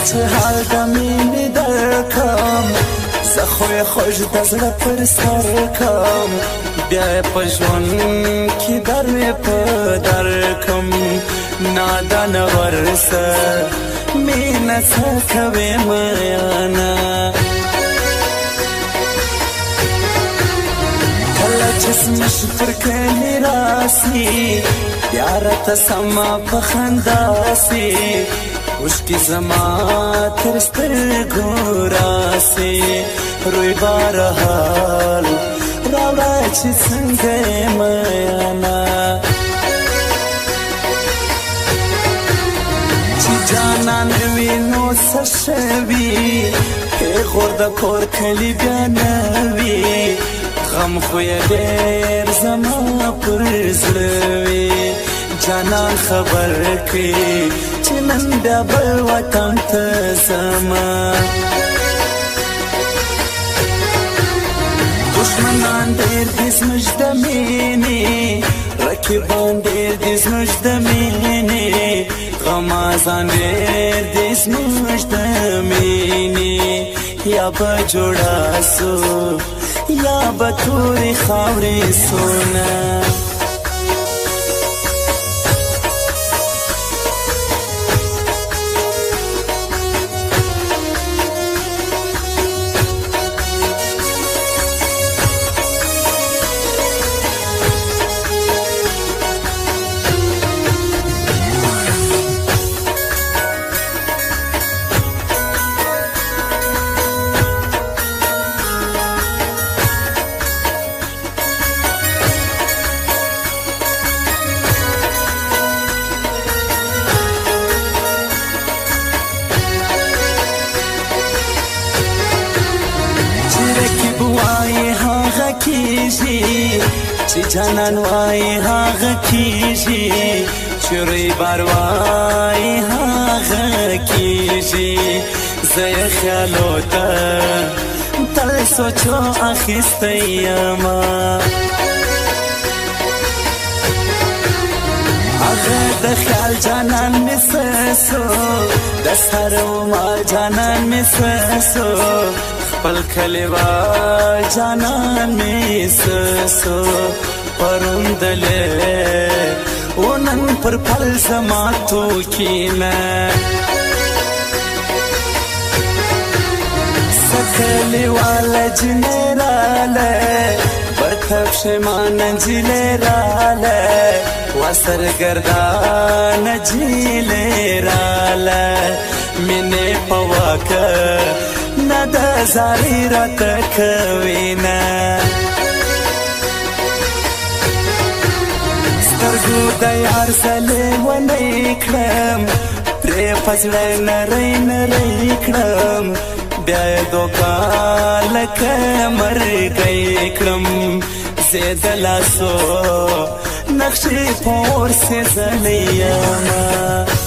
چې حال د مینې درکم زه خو یې خوږ د زړه پر سر کم بیا یې په ژوند کې در مې په در کم نادانه ورسه مینه څه کوې میانه کله چې سمش پر کلي راسي بیا راته سما په خندا سي اوښکې زما تر سترګو راسي روی بهرحال راوړه چې څنګه یې میانه چې جانان وي نو څه شوي پېغور د کور کلي بیا نه وي غم خو یې ډېر زما پر زړه وي جانان خبر کړي چې نن بیا بل وطن ته ځمه دشمنان ډېر دي زموږ د مینې رقیبان ډېر دي زموږ د مینې غمازان ډېر دي زموږ د مینې یا به جوړه سو یا به تورې خاورې سونه چې جانان وای هغه کیږي چوری بار وای هغه کیږي زه یې خیالو ته تل سوچو اخیستی یما هغه د خیال جانان مې سسو د سر ما جانان مې سسو خپل کلیوال جانان مې سسو پروندلې و نن پر پل زما تو کینه سکلیوال جنراله برکب شمان جلیراله وسرګردان جلیراله مینې په واکه نه د زارې راته کوینه سترګو د یار زلې ونې کړم پرې په زړه نری نری کړم بیا یې دوکا لکه مرګی کړم زه د لاسو نقشې په اور سې زلې یمه